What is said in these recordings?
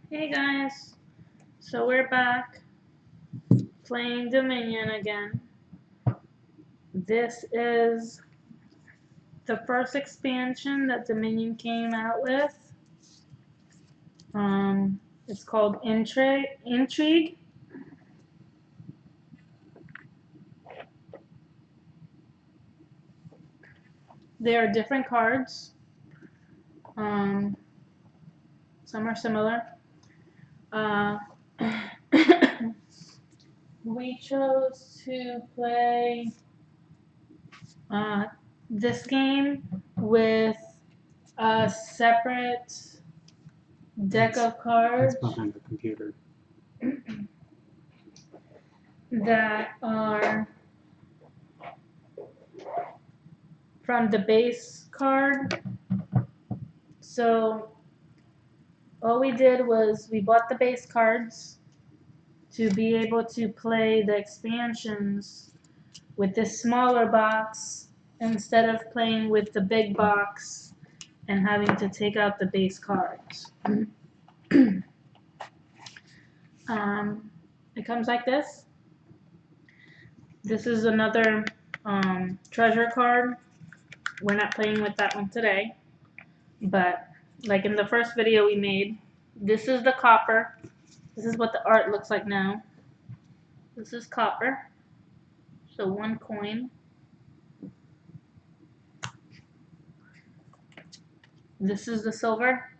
Hey guys, so we're back playing Dominion again. This is the first expansion that Dominion came out with. It's called Intrigue. There are different cards. Some are similar. We chose to play this game with a separate deck of cards. It's behind the computer. That are from the base card. So all we did was we bought the base cards to be able to play the expansions with this smaller box instead of playing with the big box and having to take out the base cards. It comes like this. This is another treasure card. We're not playing with that one today, but like in the first video we made, this is the copper. This is what the art looks like now. This is copper, so 1 coin. This is the silver,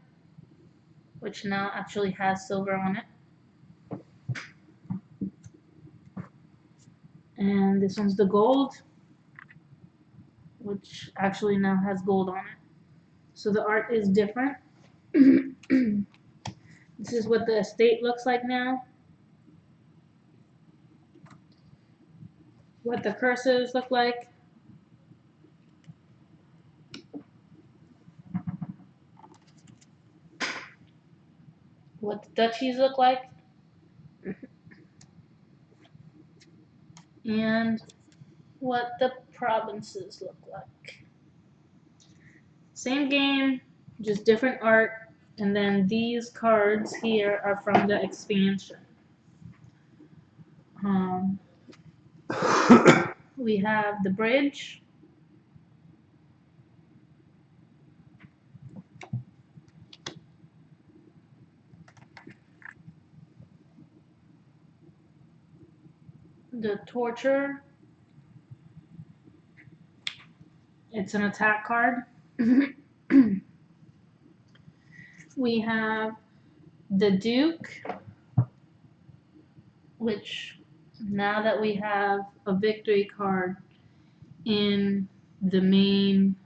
which now actually has silver on it. And this one's the gold, which actually now has gold on it. So the art is different. This is what the estate looks like now. What the curses look like. What the duchies look like. And what the provinces look like. Same game, just different art. And then these cards here are from the expansion. We have the bridge. The torture. It's an attack card. We have the Duke, which now that we have a victory card in the main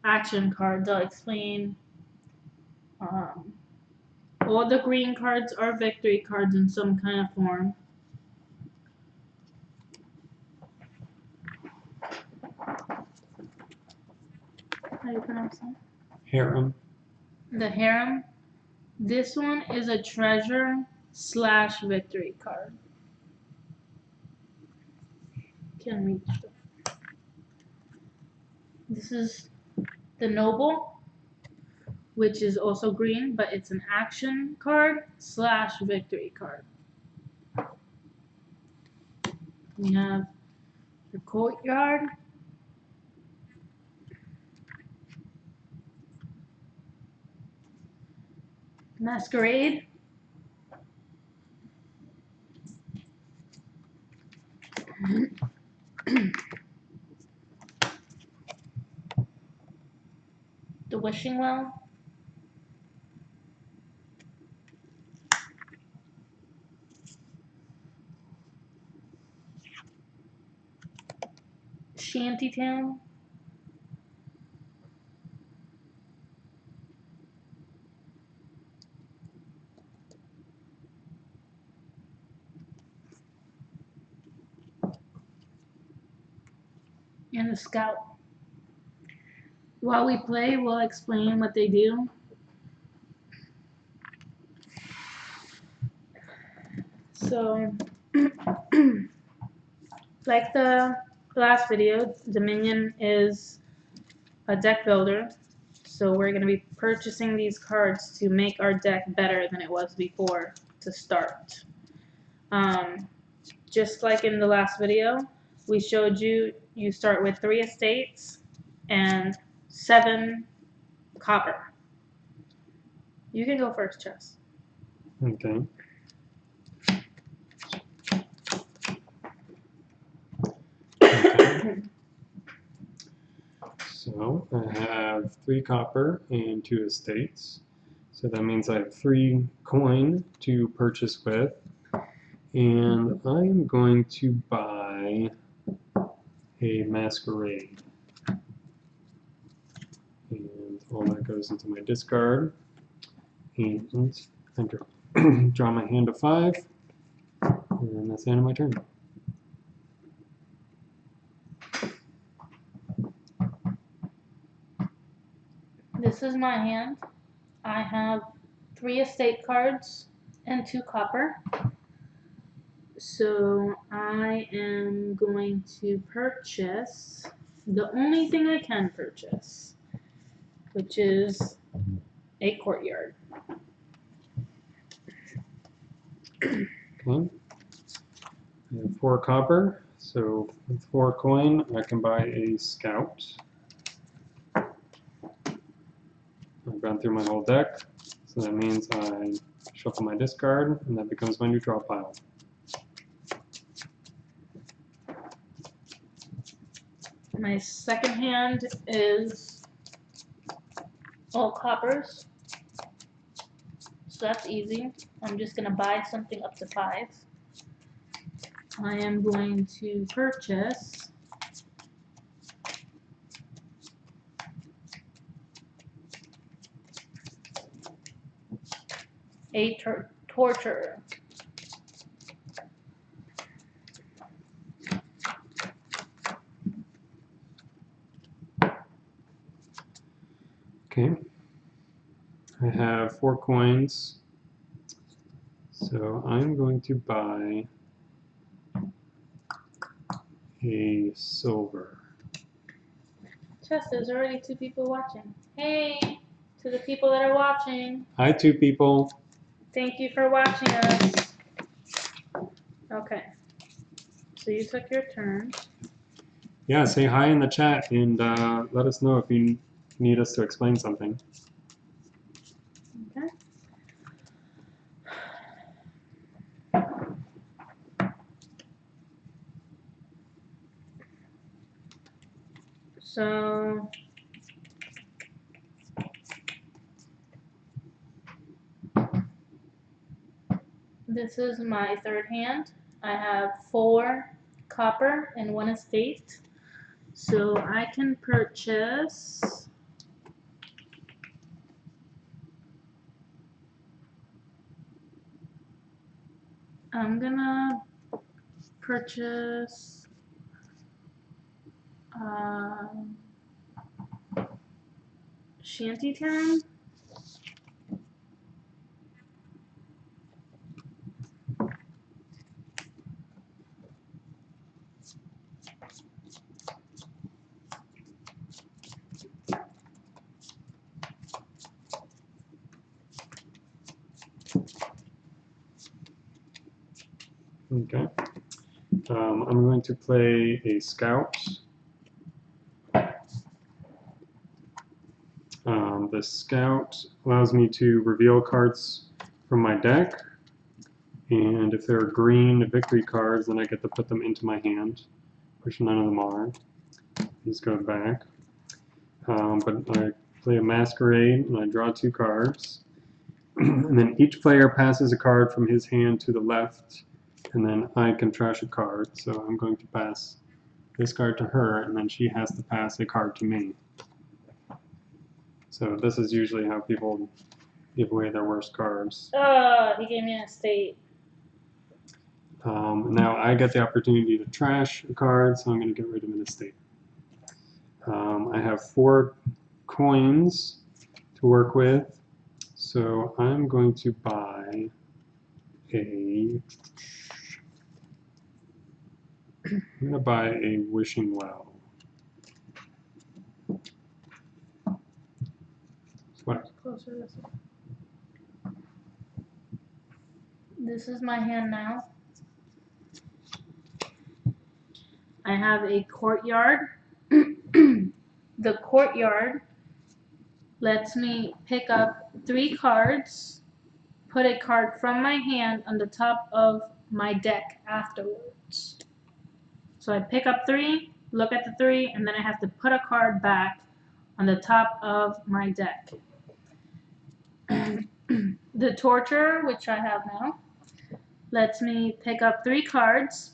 action cards, I'll explain. All the green cards are victory cards in some kind of form. How do you pronounce that? Harem. The harem. This one is a treasure / victory card. Can reach them. This is the noble, which is also green, but it's an action card / victory card. We have the courtyard. Masquerade. The wishing well. Shantytown. And the scout. While we play, we'll explain what they do. So, like the last video, Dominion is a deck builder. So we're going to be purchasing these cards to make our deck better than it was before to start. Just like in the last video, we showed you start with 3 estates and 7 copper. You can go first, Chess. Okay. So I have 3 copper and 2 estates. So that means I have 3 coin to purchase with. And I'm going to buy a masquerade. And all that goes into my discard. And I draw my hand of 5. And that's the end of my turn. This is my hand. I have 3 estate cards and 2 copper. So I am going to purchase the only thing I can purchase, which is a courtyard. Okay. I have 4 copper, so with 4 coin, I can buy a scout. I've gone through my whole deck, so that means I shuffle my discard, and that becomes my new draw pile. My second hand is all coppers, so that's easy. I'm just going to buy something up to 5. I am going to purchase a torturer. Okay. I have 4 coins, so I'm going to buy a silver. Chess, there's already 2 people watching. Hey, to the people that are watching. Hi, 2 people. Thank you for watching us. Okay. So you took your turn. Yeah, say hi in the chat and let us know if you need us to explain something. Okay. So this is my third hand. I have 4 copper and 1 estate. So I can purchase I'm gonna purchase Shantytown. Okay. I'm going to play a scout. The scout allows me to reveal cards from my deck, and if they're green victory cards, then I get to put them into my hand, which none of them are. These go back. But I play a masquerade, and I draw 2 cards. And then each player passes a card from his hand to the left, and then I can trash a card. So I'm going to pass this card to her, and then she has to pass a card to me. So this is usually how people give away their worst cards. He gave me an estate. Now I get the opportunity to trash a card, so I'm going to get rid of an estate. I have 4 coins to work with, so I'm going to buy a wishing well. closer this way. This is my hand now. I have a courtyard. The courtyard lets me pick up 3 cards, put a card from my hand on the top of my deck afterwards. So I pick up 3, look at the 3, and then I have to put a card back on the top of my deck. The torture, which I have now, lets me pick up 3 cards,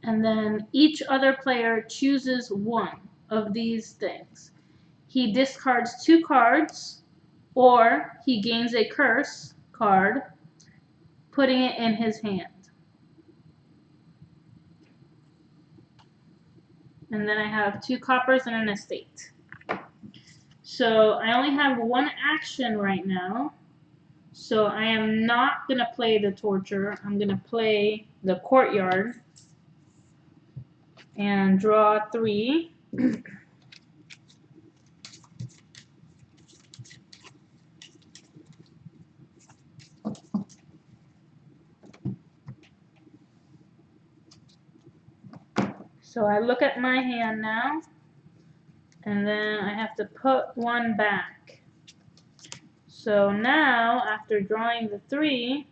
and then each other player chooses one of these things. He discards 2 cards, or he gains a curse card, putting it in his hand. And then I have 2 coppers and an estate. So I only have 1 action right now. So I am not going to play the torture. I'm going to play the courtyard and draw 3. So I look at my hand now, and then I have to put 1 back. So now, after drawing the 3,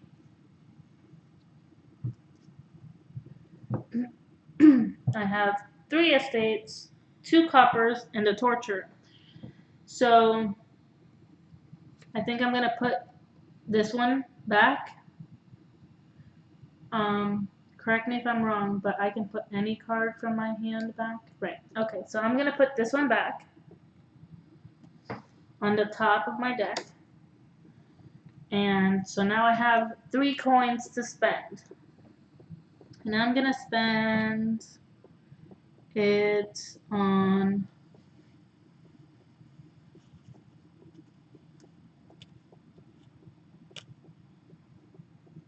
I have 3 estates, 2 coppers, and a torture. So I think I'm going to put this one back. Correct me if I'm wrong, but I can put any card from my hand back. Right. Okay, so I'm going to put this one back on the top of my deck. And so now I have 3 coins to spend. And I'm going to spend it on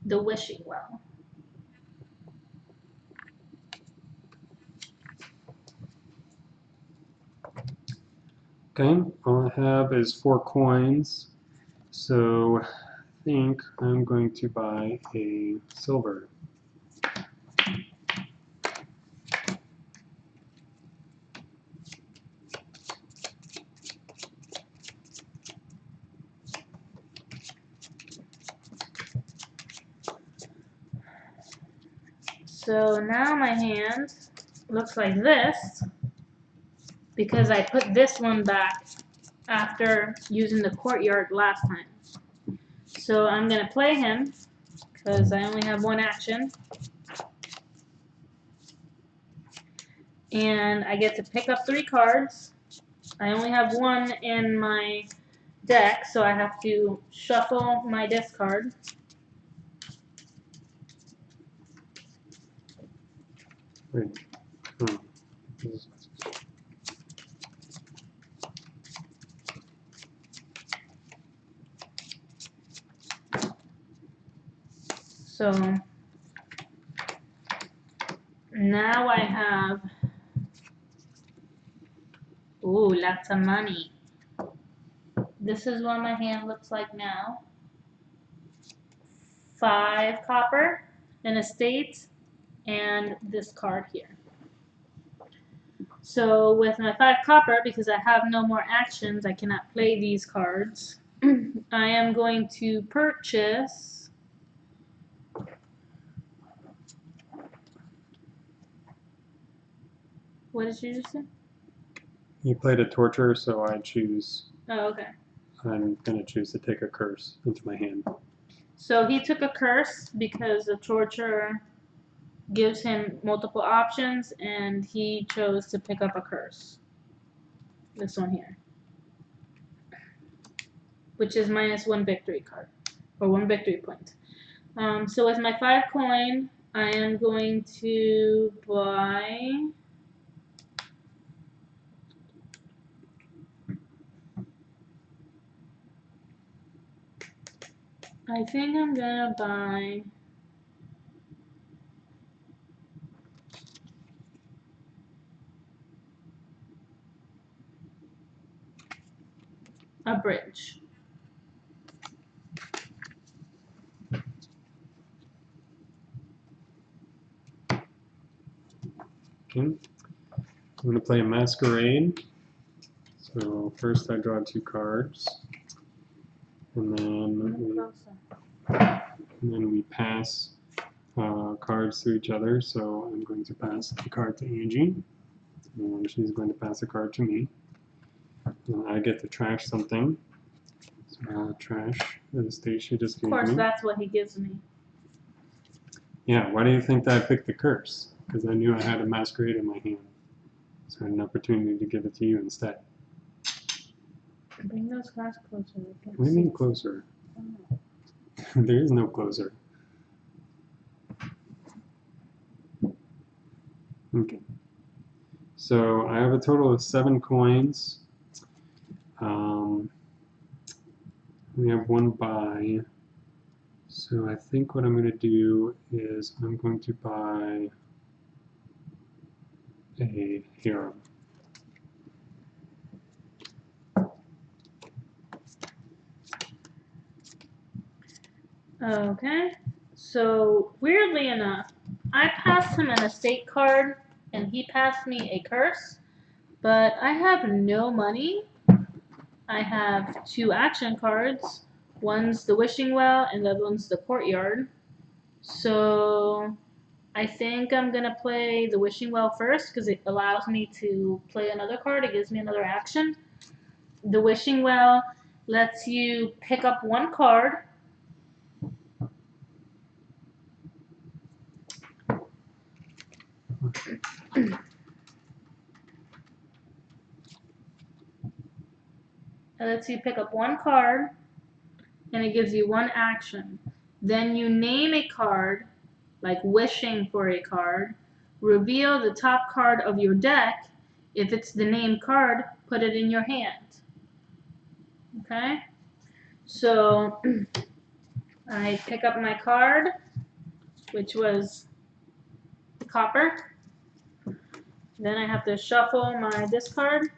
the wishing well. Okay, all I have is 4 coins, so I think I'm going to buy a silver. So now my hand looks like this because I put this one back after using the courtyard last time. So I'm going to play him because I only have 1 action. And I get to pick up 3 cards. I only have 1 in my deck, so I have to shuffle my discard. Wait. Oh. So now I have, ooh, lots of money. This is what my hand looks like now. 5 copper, an estate, and this card here. So with my 5 copper, because I have no more actions, I cannot play these cards. I am going to purchase what did you just say? You played a torture, so I choose. Oh, okay. I'm going to choose to take a curse into my hand. So he took a curse because the torture gives him multiple options, and he chose to pick up a curse. This one here, which is minus 1 victory card, or 1 victory point. So with my 5 coin, I am going to buy I think I'm gonna buy a bridge. Okay. I'm going to play a masquerade. So first I draw 2 cards, and then we pass cards to each other. So I'm going to pass the card to Angie, and she's going to pass a card to me. And I get to trash something. So I'll trash the state she just gave me. Of course, that's what he gives me. Yeah, why do you think that I picked the curse? Because I knew I had a masquerade in my hand. So I had an opportunity to give it to you instead. Bring those cards closer. What do you mean closer? Oh. There is no closer. Okay. So I have a total of 7 coins. We have 1 buy. So I think what I'm going to do is I'm going to buy a hero. Okay. So weirdly enough, I passed him an estate card and he passed me a curse, but I have no money. I have 2 action cards. One's the wishing well and the other one's the courtyard. So I think I'm gonna play the wishing well first because it allows me to play another card. It gives me another action. The wishing well lets you pick up 1 card. It lets you pick up 1 card, and it gives you 1 action. Then you name a card, like wishing for a card. Reveal the top card of your deck. If it's the named card, put it in your hand. Okay? So I pick up my card, which was the copper. Then I have to shuffle my discard.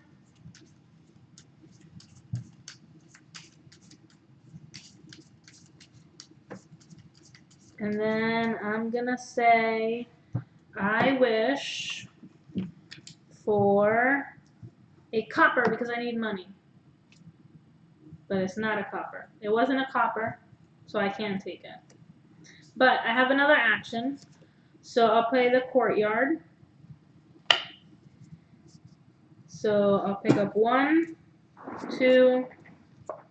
And then I'm gonna say, I wish for a copper because I need money. But it's not a copper. It wasn't a copper, so I can't take it. But I have another action, so I'll play the courtyard. So I'll pick up 1, 2,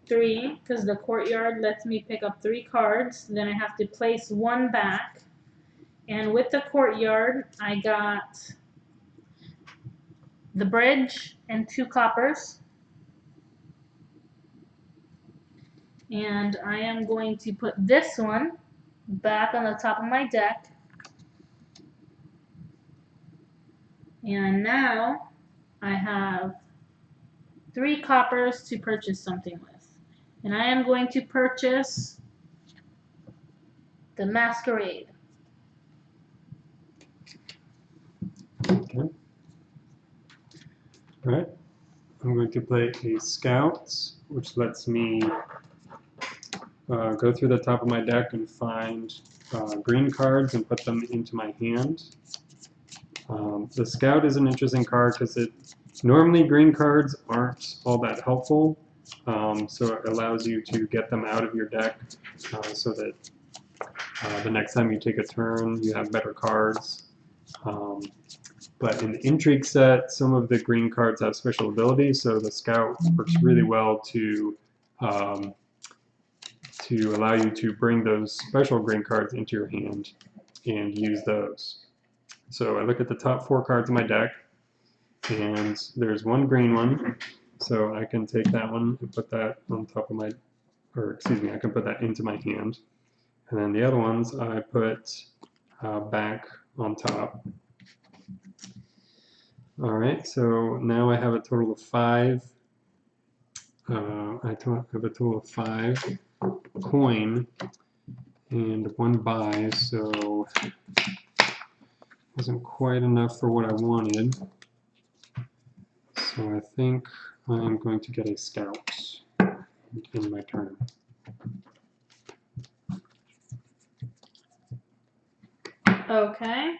3, because the courtyard lets me pick up 3 cards. Then I have to place 1 back. And with the courtyard, I got the bridge and 2 coppers. And I am going to put this one back on the top of my deck. And now I have 3 coppers to purchase something with. And I am going to purchase the masquerade. Okay. Alright. I'm going to play a scout, which lets me go through the top of my deck and find green cards and put them into my hand. The scout is an interesting card because normally green cards aren't all that helpful, so it allows you to get them out of your deck so that the next time you take a turn you have better cards. But in the Intrigue set, some of the green cards have special abilities, so the scout works really well to allow you to bring those special green cards into your hand and use those. So I look at the top 4 cards of my deck, and there's 1 green one, so I can take that one and put that on top of my, or excuse me, I can put that into my hand. And then the other ones I put back on top. Alright, so now I have a total of 5. I have a total of 5 coin and 1 buy, so wasn't quite enough for what I wanted. So I think I'm going to get a scout in my turn. Okay,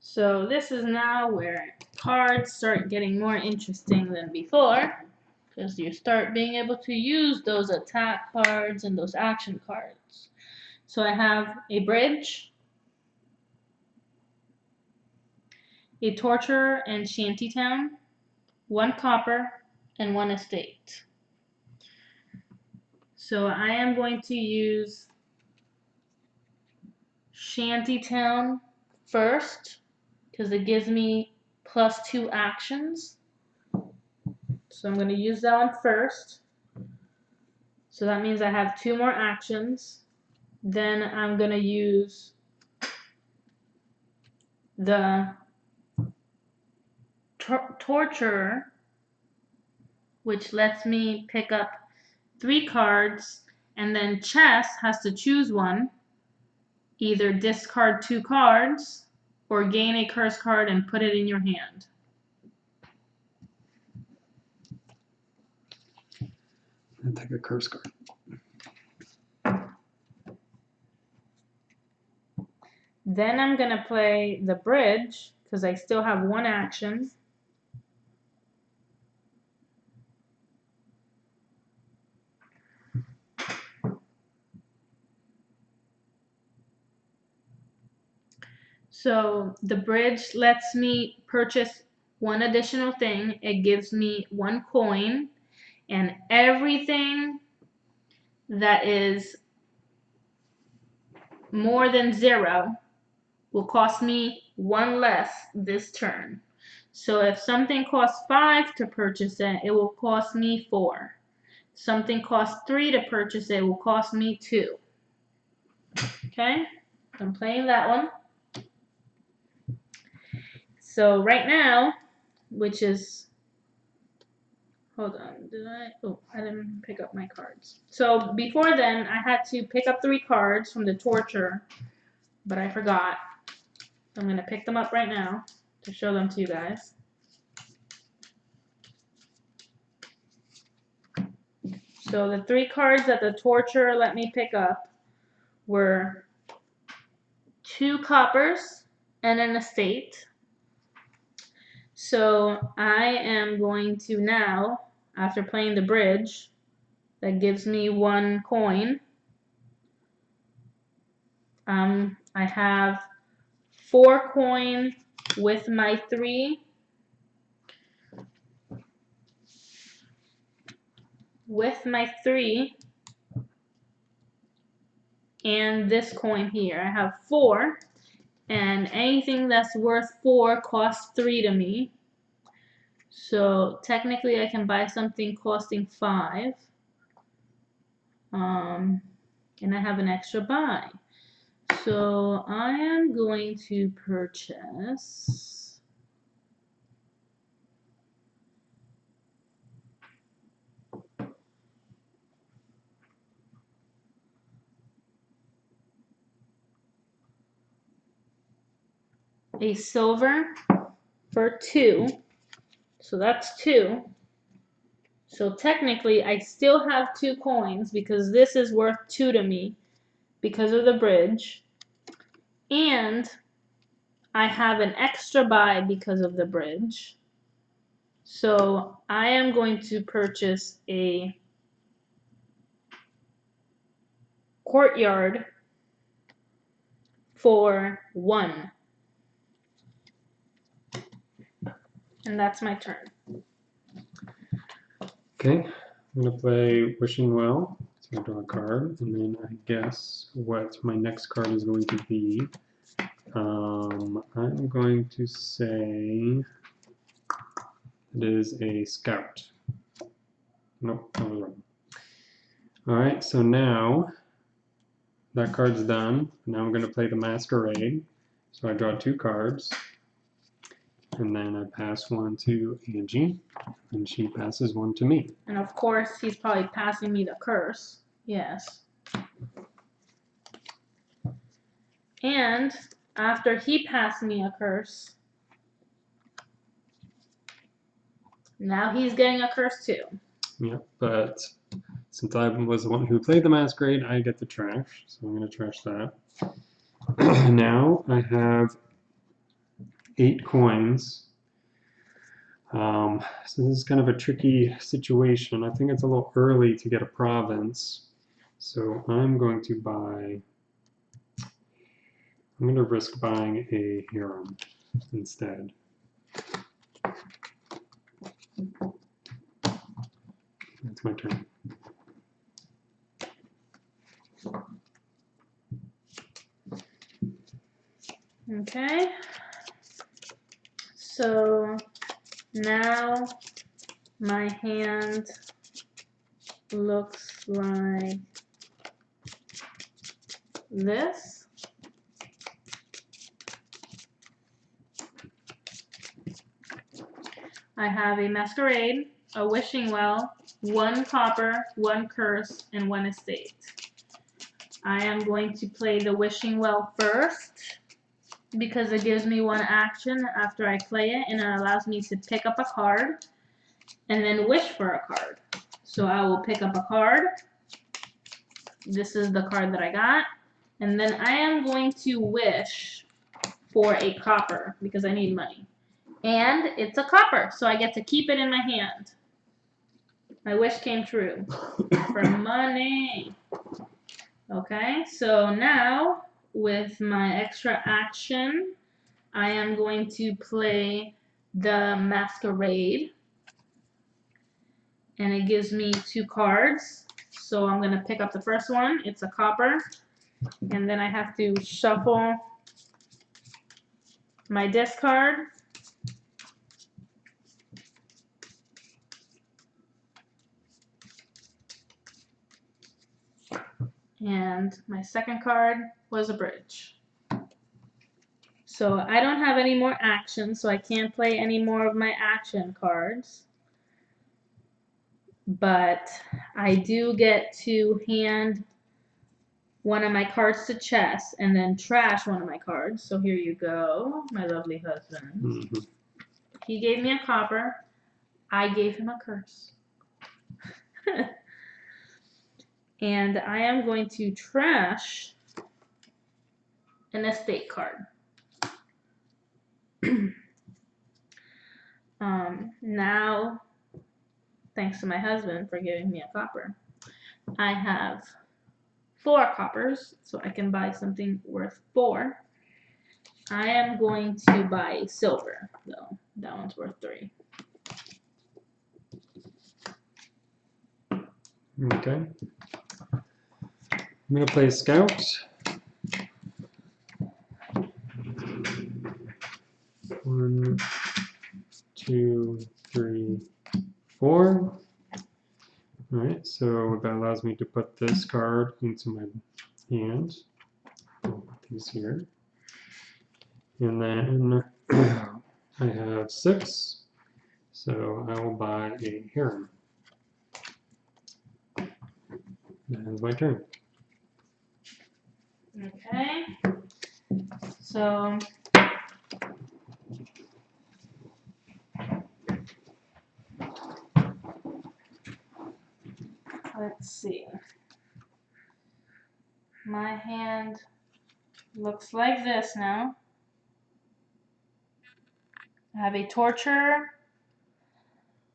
So this is now where cards start getting more interesting than before, because you start being able to use those attack cards and those action cards. So I have a bridge, a torturer and shantytown, 1 copper, and 1 estate. So I am going to use shantytown first, because it gives me +2 actions. So I'm going to use that one first. So that means I have 2 more actions. Then I'm going to use the torturer, which lets me pick up 3 cards, and then chess has to choose one. Either discard 2 cards or gain a curse card and put it in your hand. I'll take a curse card. Then I'm going to play the bridge, because I still have 1 action. So the bridge lets me purchase 1 additional thing. It gives me 1 coin, and everything that is more than 0 will cost me 1 less this turn. So if something costs 5 to purchase it, it will cost me 4. Something costs 3 to purchase it, will cost me 2. Okay, I'm playing that one. So right now, which is, hold on, I didn't pick up my cards. So before then, I had to pick up 3 cards from the torture, but I forgot. So I'm going to pick them up right now to show them to you guys. So the 3 cards that the torturer let me pick up were 2 coppers and an estate. So I am going to now, after playing the bridge, that gives me 1 coin. I have 4 coin with my 3. With my 3 and this coin here, I have 4, and anything that's worth 4 costs 3 to me. So technically I can buy something costing 5. And I have an extra buy. So I am going to purchase a silver for 2. So that's 2. So technically I still have 2 coins because this is worth 2 to me because of the bridge. And I have an extra buy because of the bridge. So I am going to purchase a courtyard for 1. And that's my turn. Okay, I'm going to play Wishing Well. So I draw a card, and then I guess what my next card is going to be. I'm going to say it is a Scout. Nope, I was wrong. Alright, so now that card's done. Now I'm going to play the Masquerade. So I draw 2 cards. And then I pass 1 to Angie, and she passes 1 to me. And of course, he's probably passing me the curse. Yes. And after he passed me a curse, now he's getting a curse too. Yeah, but since I was the one who played the Masquerade, I get the trash. So I'm going to trash that. Now I have 8 coins. So this is kind of a tricky situation. I think it's a little early to get a province. So I'm going to risk buying a harem instead. That's my turn. Okay. So now my hand looks like this. I have a masquerade, a wishing well, 1 copper, 1 curse, and 1 estate. I am going to play the wishing well first because it gives me 1 action after I play it, and it allows me to pick up a card and then wish for a card. So I will pick up a card. This is the card that I got. And then I am going to wish for a copper because I need money. And it's a copper, so I get to keep it in my hand. My wish came true for money. Okay, so now with my extra action, I am going to play the masquerade. And it gives me 2 cards. So I'm going to pick up the first one. It's a copper. And then I have to shuffle my discard. And my second card was a bridge. So I don't have any more action, so I can't play any more of my action cards. But I do get to hand one of my cards to chess and then trash one of my cards. So here you go, my lovely husband. Mm-hmm. He gave me a copper. I gave him a curse. And I am going to trash an estate card. Now, thanks to my husband for giving me a copper, I have 4 coppers, so I can buy something worth 4. I am going to buy silver, though. That one's worth 3. Okay. I'm going to play Scout. 1, 2, 3, 4. Alright, so that allows me to put this card into my hand. I'll put these here. And then I have 6, so I will buy a harem. That ends my turn. Okay. So let's see. My hand looks like this now. I have a torture,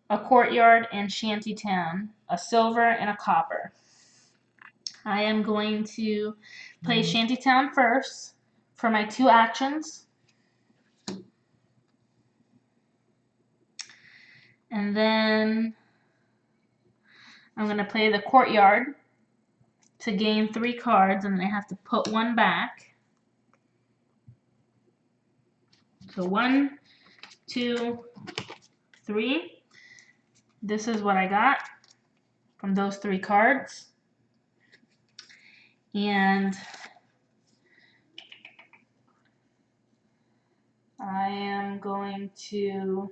a courtyard, and shantytown, a silver, and a copper. I am going to play shantytown first for my 2 actions. And then I'm going to play the courtyard to gain 3 cards, and then I have to put 1 back. So 1, 2, 3. This is what I got from those 3 cards. And I am going to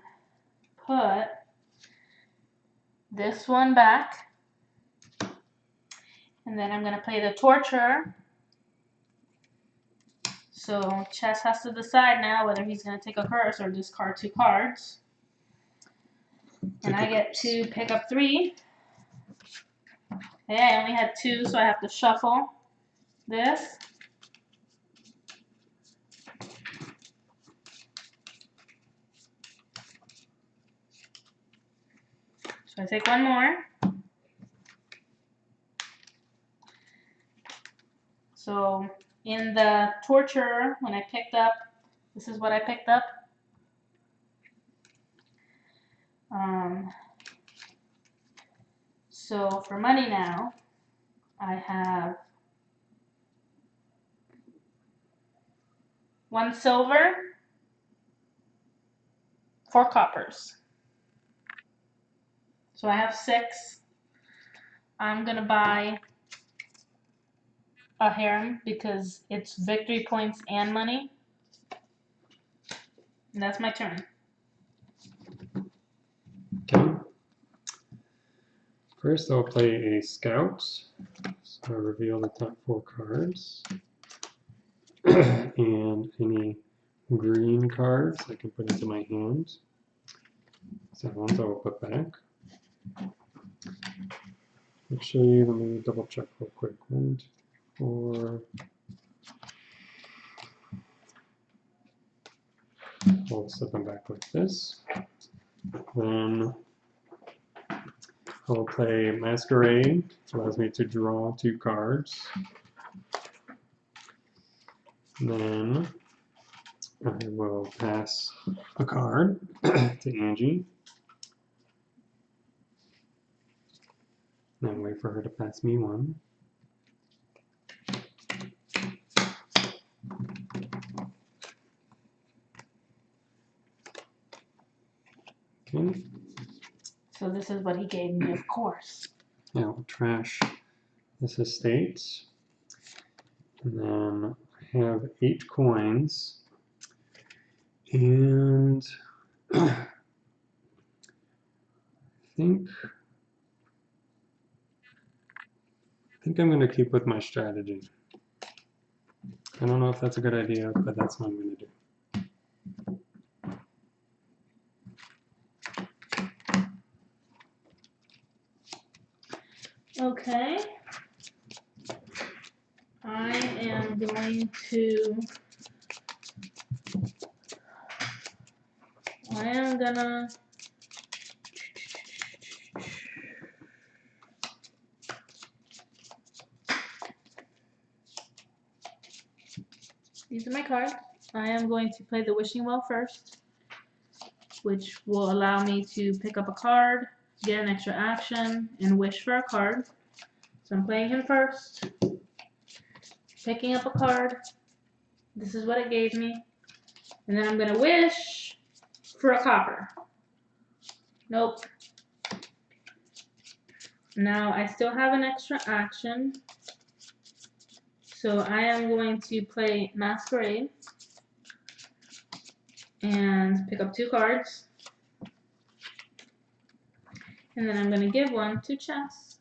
put this one back. And then I'm going to play the torture. So Chess has to decide now whether he's going to take a curse or discard 2 cards. And I get to pick up 3. Okay, I only had 2, so I have to shuffle this. So I take one more. So in the torture, when I picked up, this is what I picked up. So for money now, I have 1 silver, 4 coppers. So I have 6. I'm gonna buy a harem because it's victory points and money. And that's my turn. Okay. First, I'll play a scout. So I reveal the top 4 cards. And any green cards I can put into my hand. So ones I will put back. Actually, let me double check real quick. 1, 2, 4. I'll set them back like this. Then I'll play Masquerade, which allows me to draw 2 cards. And then I will pass a card to Angie. And then wait for her to pass me one. Okay. So this is what he gave me, of course. Yeah, we'll trash this estate. And then I have 8 coins. And I think I'm going to keep with my strategy. I don't know if that's a good idea, but that's what I'm going to do. Okay. I am going to, these are my cards. I am going to play the Wishing Well first, which will allow me to pick up a card, get an extra action, and wish for a card. So I'm playing him first, picking up a card. This is what it gave me. And then I'm going to wish for a copper. Nope. Now I still have an extra action. So I am going to play Masquerade and pick up 2 cards. And then I'm going to give one to Chess.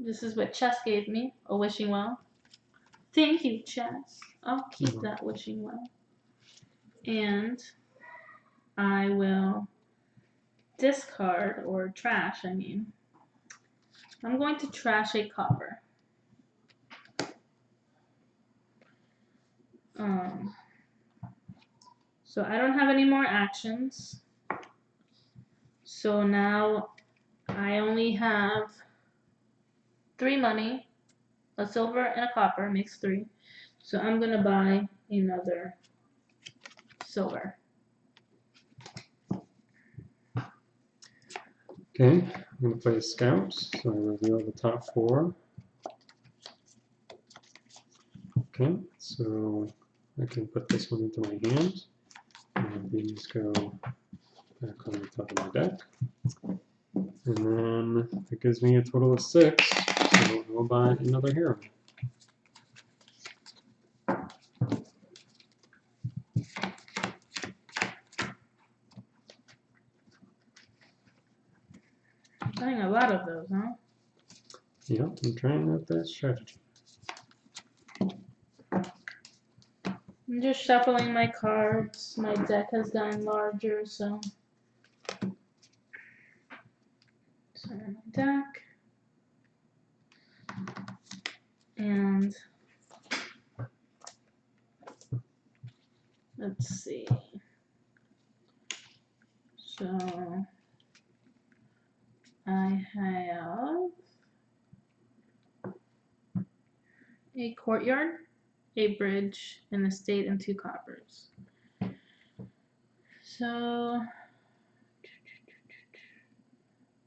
This is what Chess gave me, a Wishing Well. Thank you, Chess. I'll keep that Wishing Well. And I will discard, or trash, I mean. I'm going to trash a copper. So I don't have any more actions. So now I only have 3 money, a silver and a copper makes 3. So I'm gonna buy another silver. Okay, I'm going to play a scout, so I reveal the top 4. Okay, so I can put this one into my hand, and these go back on the top of my deck. And then it gives me a total of 6, so I'll buy another hero. Buying a lot of those, huh? Yep, I'm trying out that strategy. I'm just shuffling my cards. My deck has gotten larger, so. Sorry, my deck. And Let's see. So I have a courtyard, a bridge, an estate, and 2 coppers. So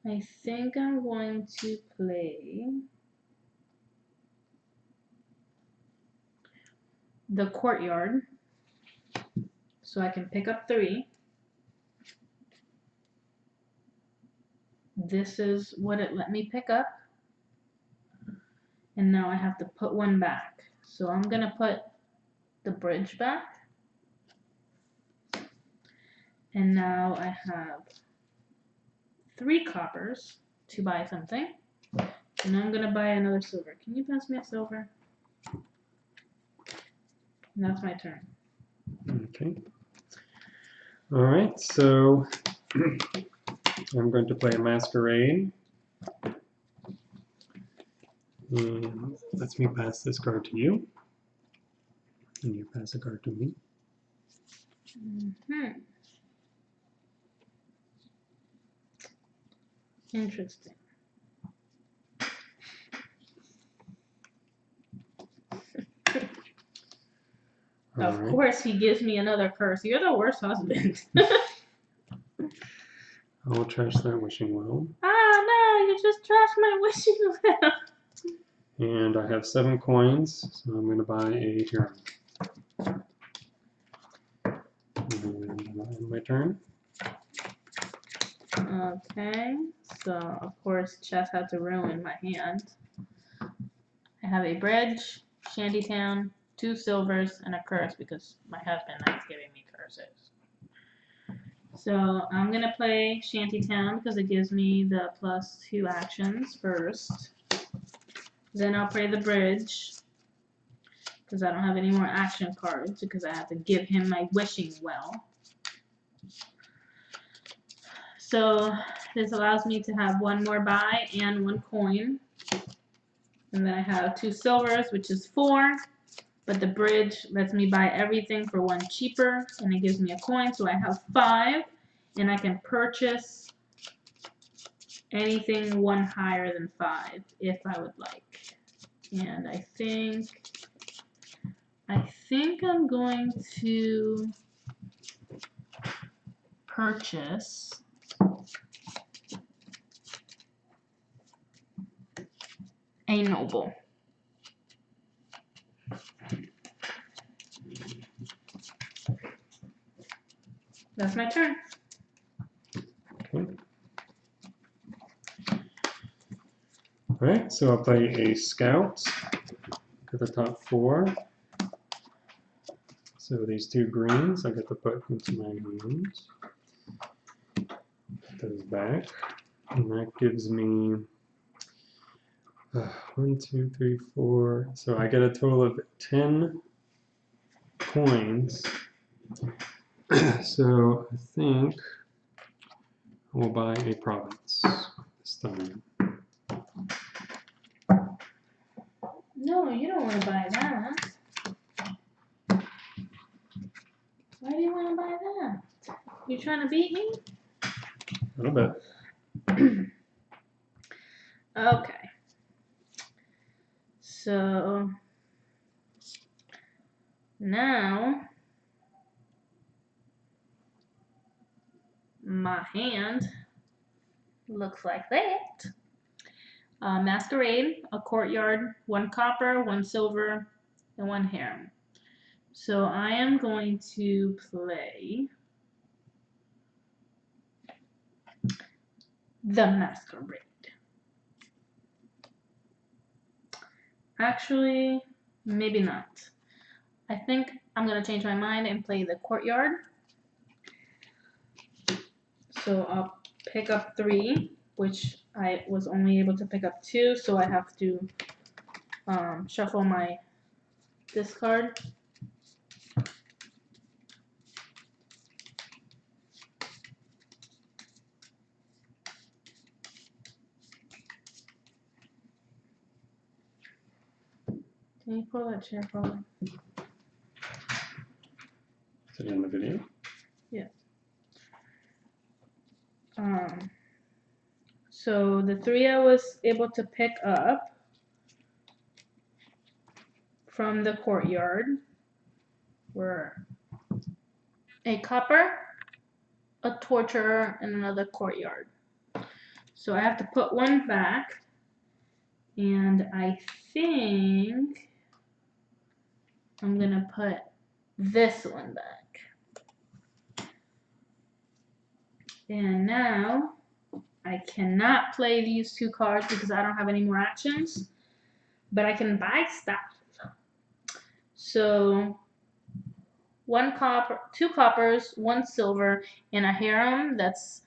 I think I'm going to play the courtyard so I can pick up 3. This is what it let me pick up. And now I have to put 1 back. So I'm going to put the bridge back. And now I have 3 coppers to buy something. And I'm going to buy another silver. Can you pass me a silver? And that's my turn. Okay. All right, so I'm going to play a masquerade. And let me pass this card to you. And you pass a card to me. Mm-hmm. Interesting. Of course he gives me another curse. You're the worst husband. I will trash that wishing well. Ah, no, you just trashed my wishing well. And I have 7 coins, so I'm going to buy a hero. And my turn. Okay, so of course chess had to ruin my hand. I have a bridge, shantytown, 2 silvers, and a curse because my husband likes giving me curses. So I'm going to play shantytown because it gives me the +2 actions first. Then I'll play the bridge because I don't have any more action cards because I have to give him my wishing well. So this allows me to have 1 more buy and 1 coin. And then I have 2 silvers, which is 4. But the bridge lets me buy everything for 1 cheaper, and it gives me a coin, so I have 5. And I can purchase anything 1 higher than 5 if I would like. And I think I'm going to purchase a noble. That's my turn. Okay. Alright, so I'll play a scout. Look at the top 4. So these 2 greens I get to put into my hands. Put those back. And that gives me 1, 2, 3, 4. So I get a total of 10 coins. So I think I will buy a province this time. No, you don't want to buy that. Why do you want to buy that? You trying to beat me? A little bit. Okay. So now my hand looks like that. Masquerade, a courtyard, 1 copper, 1 silver, and 1 harem. So I am going to play the Masquerade. Actually, maybe not. I think I'm going to change my mind and play the courtyard. So I'll pick up 3, which I was only able to pick up 2, so I have to shuffle my discard. Can you pull that chair forward? Put it in the video. Yeah. So the three I was able to pick up from the courtyard were a copper, a torturer, and another courtyard. So I have to put one back, and I think I'm gonna put this one back. And now I cannot play these two cards because I don't have any more actions, but I can buy stuff. So one copper, two coppers, one silver, and a harem that's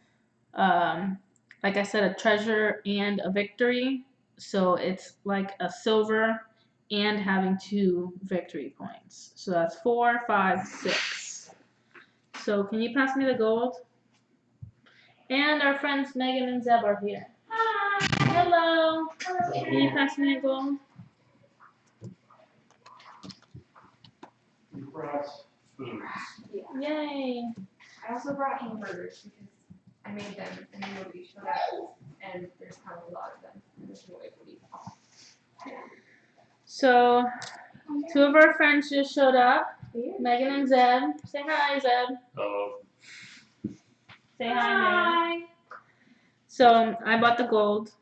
like I said, a treasure and a victory. So it's like a silver and having 2 victory points. So that's 4, 5, 6. So can you pass me the gold? And our friends Megan and Zeb are here. Hi. Hello. Can you pass me the gold? You brought foods. Yeah. Yay. I also brought hamburgers because I made them and then nobody showed up and there's probably a lot of them and there's no way to eat them all. So 2 of our friends just showed up. Megan and Zeb. Say hi, Zeb. Oh. Say hi, Megan. So I bought the gold,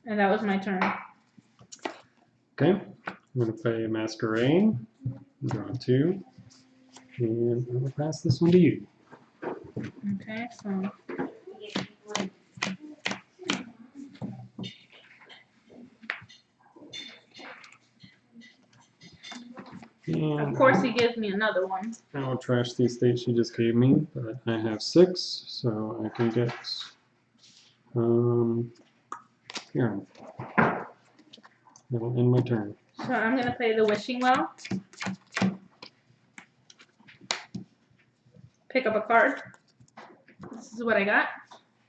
and that was my turn. Okay, I'm going to play Masquerade, draw 2, and I'm going to pass this one to you. Okay, so And of course he gives me another one. I'll trash the estate she just gave me, but I have 6, so I can get here. That'll end my turn. So I'm gonna play the wishing well. Pick up a card. This is what I got.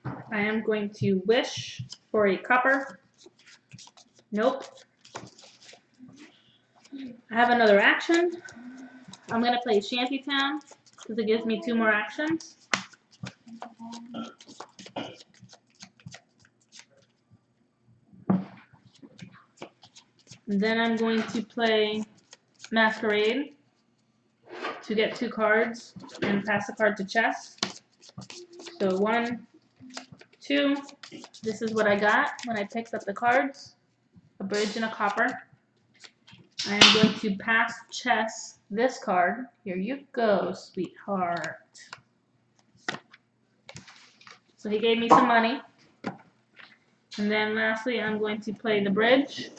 I am going to wish for a copper. Nope. I have another action. I'm gonna play Shantytown because it gives me 2 more actions. And then I'm going to play Masquerade to get 2 cards and pass the card to chess. So 1, 2. This is what I got when I picked up the cards. A bridge and a copper. I am going to pass chess this card. Here you go, sweetheart. So he gave me some money. And then lastly, I'm going to play the bridge,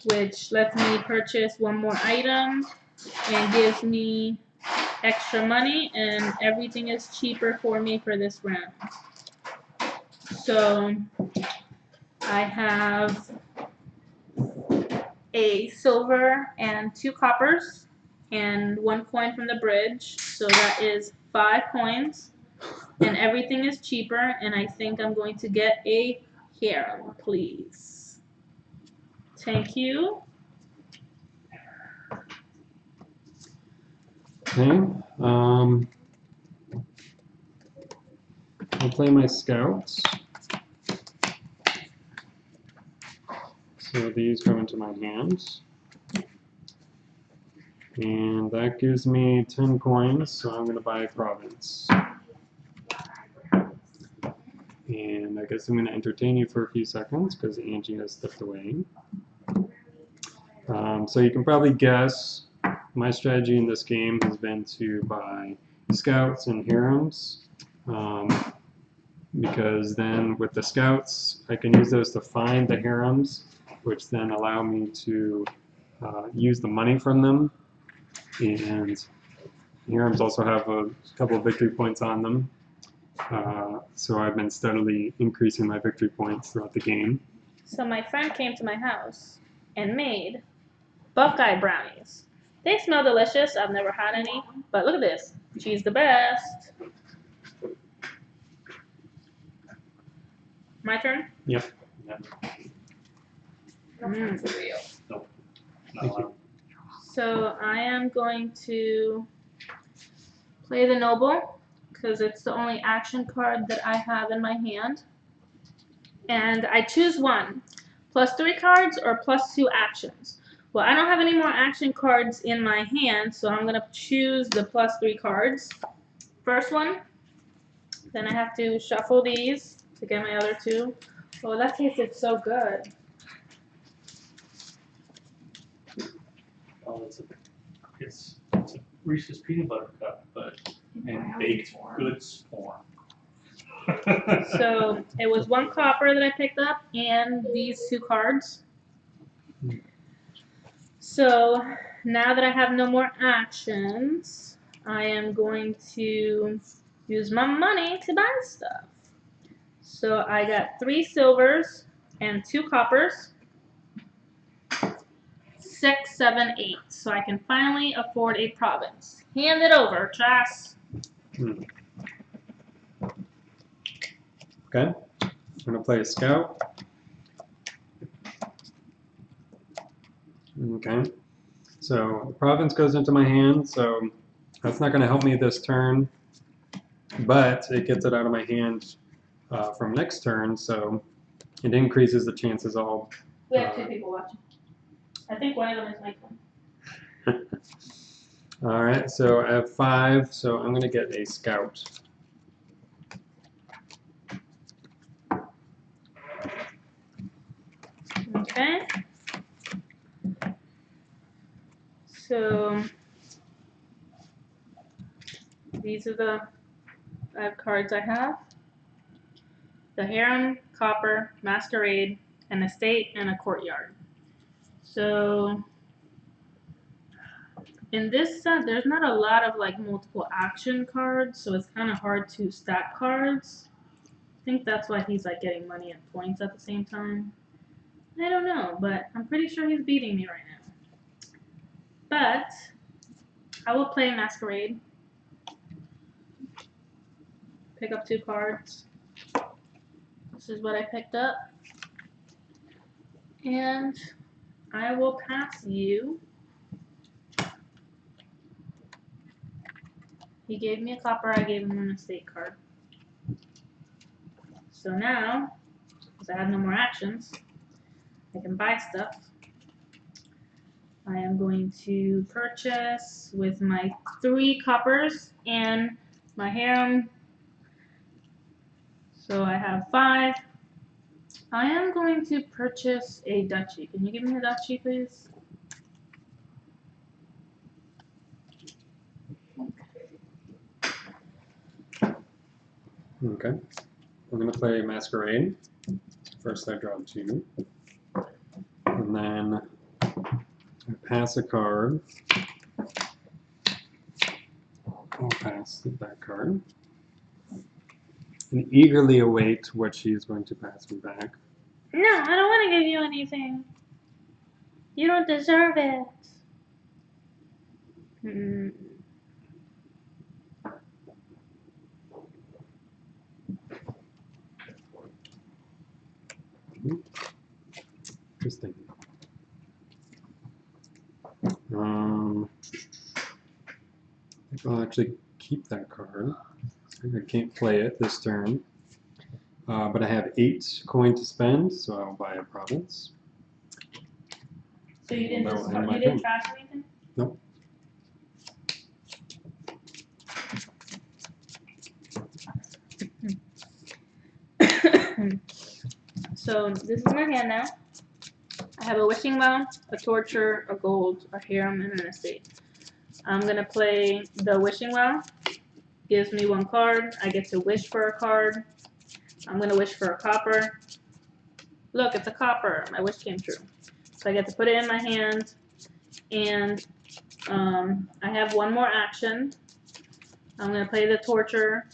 which lets me purchase 1 more item and gives me extra money, and everything is cheaper for me for this round. So I have a silver and 2 coppers and 1 coin from the bridge, so that is 5 coins, and everything is cheaper, and I think I'm going to get a harem, please. Thank you. Okay, I'll play my scouts. So these go into my hands. And that gives me 10 coins, so I'm going to buy a province. And I guess I'm going to entertain you for a few seconds because Angie has stepped away. So you can probably guess my strategy in this game has been to buy scouts and harems. Because then with the scouts, I can use those to find the harems, which then allow me to use the money from them. And harems also have a couple of victory points on them. So I've been steadily increasing my victory points throughout the game. So my friend came to my house and made Buckeye brownies. They smell delicious. I've never had any, but look at this. She's the best. My turn? Yep. No, Mm. for real. Thank you. So I am going to play the Noble because it's the only action card that I have in my hand. And I choose one. +3 cards or +2 actions. Well, I don't have any more action cards in my hand, so I'm going to choose the +3 cards. First one. Then I have to shuffle these to get my other two. Oh, that tasted so good. Oh, it's a Reese's peanut butter cup, but in baked goods form. So it was 1 copper that I picked up and these 2 cards. So now that I have no more actions, I am going to use my money to buy stuff. So I got 3 silvers and 2 coppers. 6, 7, 8. So I can finally afford a province. Hand it over, Trass. Okay. I'm gonna play a scout. Okay. So the province goes into my hand, so that's not gonna help me this turn, but it gets it out of my hand from next turn, so it increases the chances I'll. We have 2 people watching. I think one of them is Michael. All right, so I have 5, so I'm gonna get a scout. Okay. So these are the 5 cards I have. The harem, copper, masquerade, an estate, and a courtyard. So in this set, there's not a lot of like multiple action cards, so it's kind of hard to stack cards. I think that's why he's like getting money and points at the same time. I don't know, but I'm pretty sure he's beating me right now. But I will play masquerade. Pick up 2 cards. This is what I picked up. And I will pass you. He gave me a copper, I gave him an estate card. So now, because I have no more actions, I can buy stuff. I am going to purchase with my 3 coppers and my harem. So I have 5. I am going to purchase a duchy. Can you give me a duchy, please? Okay. I'm gonna play masquerade. First I draw 2. And then I pass a card. I'll pass that card. And eagerly await what she's going to pass me back. No, I don't want to give you anything. You don't deserve it. Interesting. I'll actually keep that card. I can't play it this turn. But I have 8 coin to spend, so I'll buy a province. So you didn't That will just end my you didn't turn. trash anything? Nope. So this is my hand now. I have a wishing well, a torture, a gold, a harem, and an estate. I'm gonna play the wishing well. Gives me 1 card. I get to wish for a card. I'm gonna wish for a copper. Look, it's a copper. My wish came true. So I get to put it in my hand, and I have 1 more action. I'm gonna play the torture.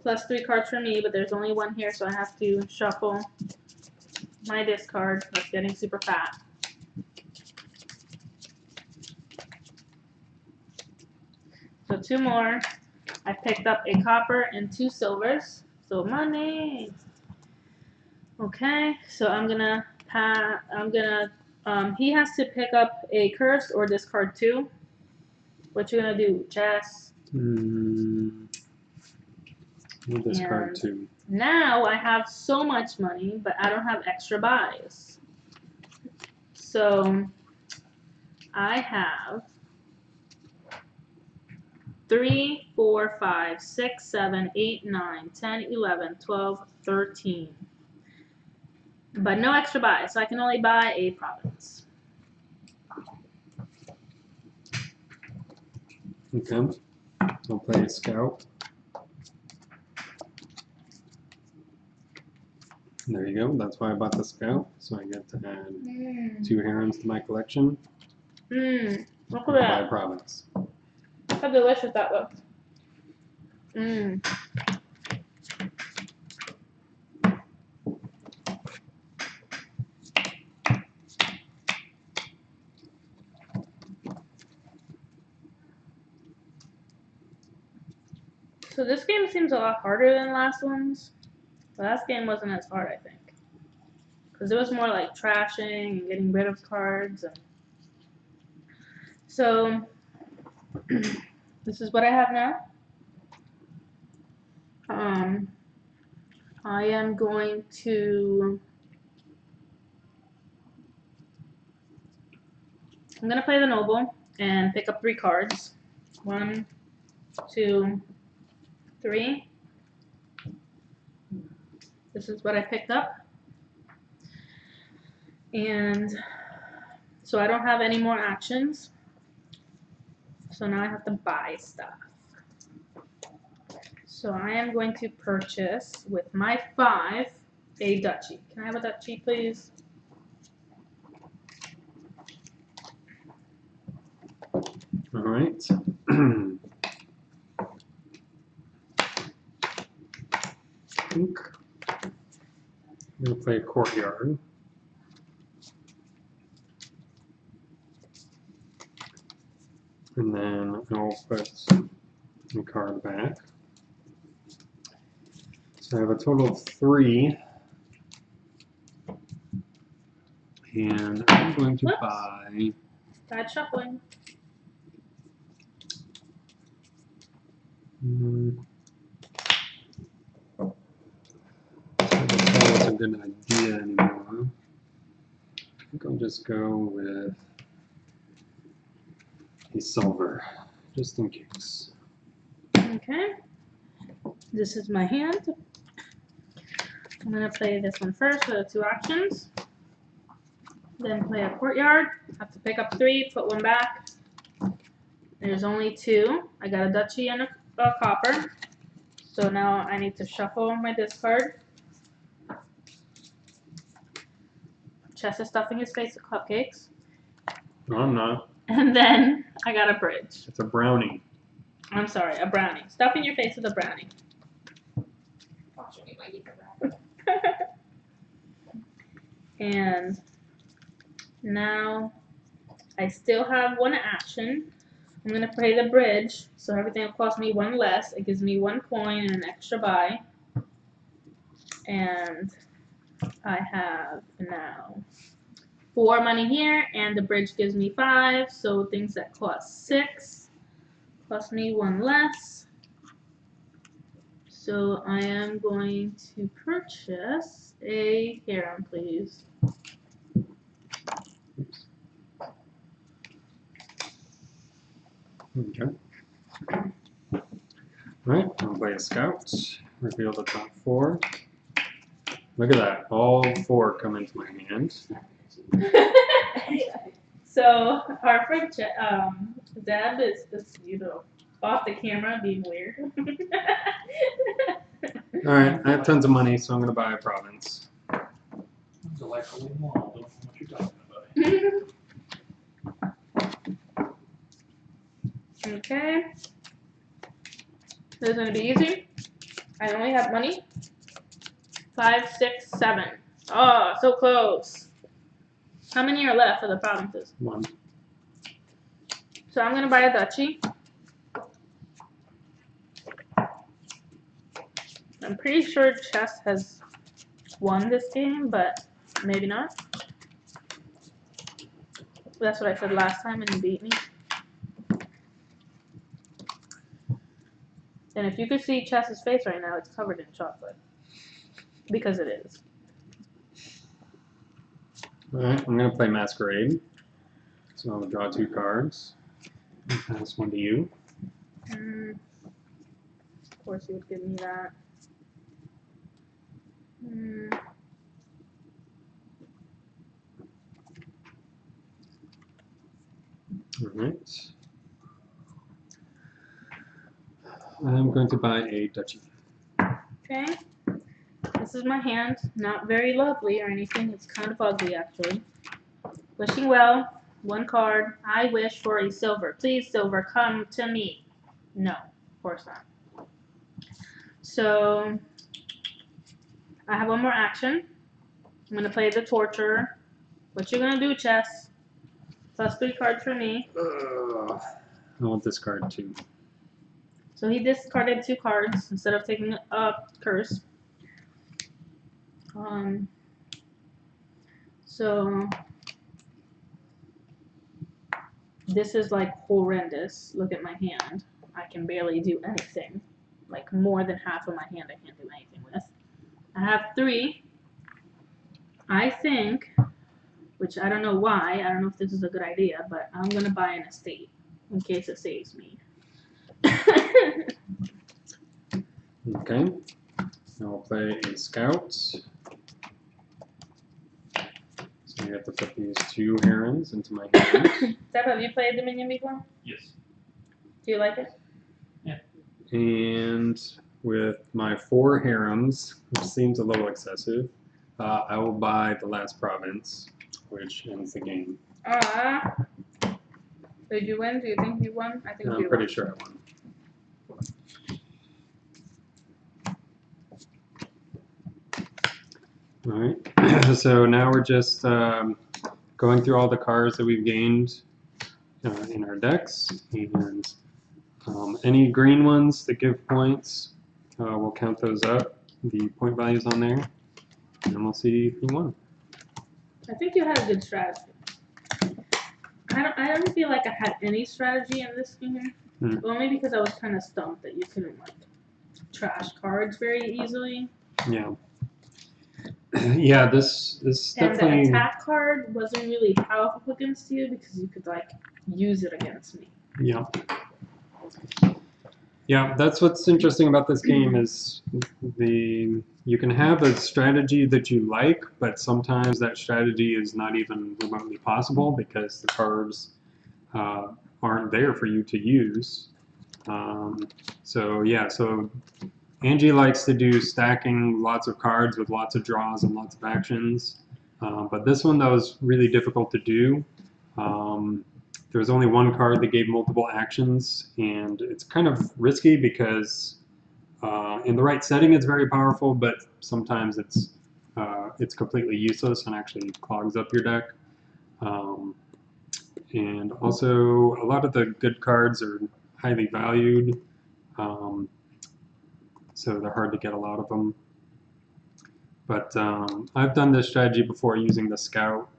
+3 cards for me, but there's only 1 here, so I have to shuffle my discard. That's getting super fat. So 2 more. I picked up a copper and 2 silvers. So money. Okay, so I'm gonna He has to pick up a curse or discard 2. What you gonna do, Jess? We'll discard And 2. now I have so much money, but I don't have extra buys. So I have 3, 4, 5, 6, 7, 8, 9, 10, 11, 12, 13. But no extra buys, so I can only buy a province. Okay. I'll play a scout. There you go. That's why I bought the scout, so I get to add 2 herons to my collection. Mmm. Look at And buy that. a province. Look how delicious that looks. Mmm. So this game seems a lot harder than last ones. The last game wasn't as hard, I think. Because it was more like trashing and getting rid of cards. And so, this is what I have now. I am going to... I'm going to play the Noble and pick up 3 cards. 1, 2, 3. This is what I picked up. And so I don't have any more actions. So now I have to buy stuff. So I am going to purchase with my 5 a duchy. Can I have a duchy, please? All right. I think I'm going to play a courtyard. And then I'll put the card back. So I have a total of 3. And I'm going to buy... Bad shuffling. That's a good idea anymore. I think I'll just go with a silver, just in case. Okay. This is my hand. I'm going to play this one first for the 2 actions. Then play a courtyard. Have to pick up 3, put 1 back. There's only 2. I got a duchy and a copper. So now I need to shuffle my discard. Chess is stuffing his face with cupcakes. No, I'm not. And then I got a bridge. It's a brownie. I'm sorry, a brownie. Stuffing your face with a brownie. Watch me might eat the wrapper. And now I still have 1 action. I'm going to play the bridge, so everything will cost me 1 less. It gives me 1 coin and an extra buy. And I have now 4 money here, and the bridge gives me 5, so things that cost 6 cost me 1 less. So I am going to purchase a heron, please. Okay. All right, I'll play a scout. Reveal the top 4. Look at that. All 4 come into my hand. So our friend Zeb is just, off the camera being weird. All right, I have tons of money, so I'm going to buy a province. Delightfully long. Don't know what you're talking about. Okay. This is gonna be easy. I only have money. 5, 6, 7. Oh, so close. How many are left for the provinces? 1. So I'm gonna buy a duchy. I'm pretty sure chess has won this game, but maybe not. That's what I said last time and you beat me. And if you could see Chess's face right now, it's covered in chocolate. Because it is. Alright, I'm going to play Masquerade. So I'll draw 2 cards. And pass one to you. Of course you would give me that. Alright. I'm going to buy a duchy. Okay. This is my hand. Not very lovely or anything. It's kind of ugly, actually. Wishing well. 1 card. I wish for a silver. Please, silver, come to me. No, of course not. So, I have 1 more action. I'm going to play the Torturer. What you going to do, Chess? Plus 3 cards for me. I want this card too. So he discarded 2 cards instead of taking a curse. So this is like horrendous. Look at my hand. I can barely do anything. Like more than half of my hand I can't do anything with. I have 3. I think, which I don't know why, I don't know if this is a good idea, but I'm going to buy an estate in case it saves me. Okay. I'll play a scout. So I have to put these 2 herons into my hand. Steph, have you played Dominion before? Yes. Do you like it? And with my 4 harems, which seems a little excessive, I will buy the last province, which ends the game. Did you win? Do you think you won? I think you won. I'm pretty sure I won. Alright, so now we're just going through all the cards that we've gained in our decks, and any green ones that give points, we'll count those up, the point values on there, and we'll see if you won. I think you had a good strategy. I don't feel like I had any strategy in this game, only because I was kind of stumped that you couldn't like trash cards very easily. Yeah. Yeah, this And definitely. the attack card wasn't really powerful against you because you could like use it against me. Yeah. Yeah, that's what's interesting about this game is you can have a strategy that you like, but sometimes that strategy is not even remotely possible because the cards aren't there for you to use. So yeah, so Angie likes to do stacking lots of cards with lots of draws and lots of actions, but this one that was really difficult to do. There was only 1 card that gave multiple actions, and it's kind of risky because in the right setting it's very powerful, but sometimes it's completely useless and actually clogs up your deck. And also, a lot of the good cards are highly valued, so they're hard to get a lot of them. But I've done this strategy before using the Scout.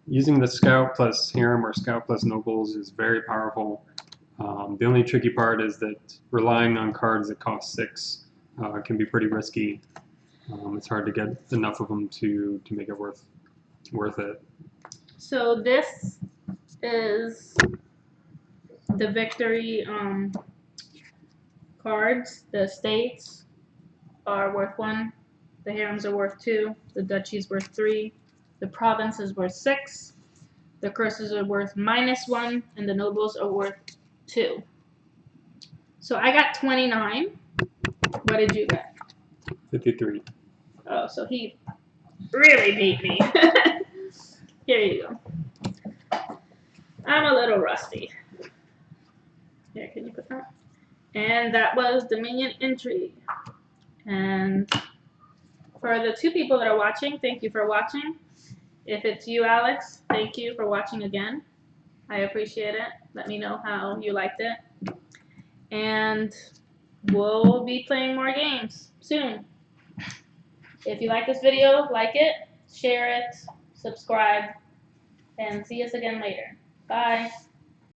Using the Scout plus Harem or Scout plus Nobles is very powerful. The only tricky part is that relying on cards that cost 6 can be pretty risky. It's hard to get enough of them to make it worth it. So this is the victory cards. The estates are worth 1. The harems are worth 2. The duchies worth 3. The province is worth 6. The curses are worth -1, and the nobles are worth 2. So I got 29. What did you get? 53. Oh, so he really beat me. Here you go. I'm a little rusty. Here, can you put that? And that was Dominion Intrigue. And for the 2 people that are watching, thank you for watching. If it's you, Alex, thank you for watching again. I appreciate it. Let me know how you liked it. And we'll be playing more games soon. If you like this video, like it, share it, subscribe. and see us again later. Bye.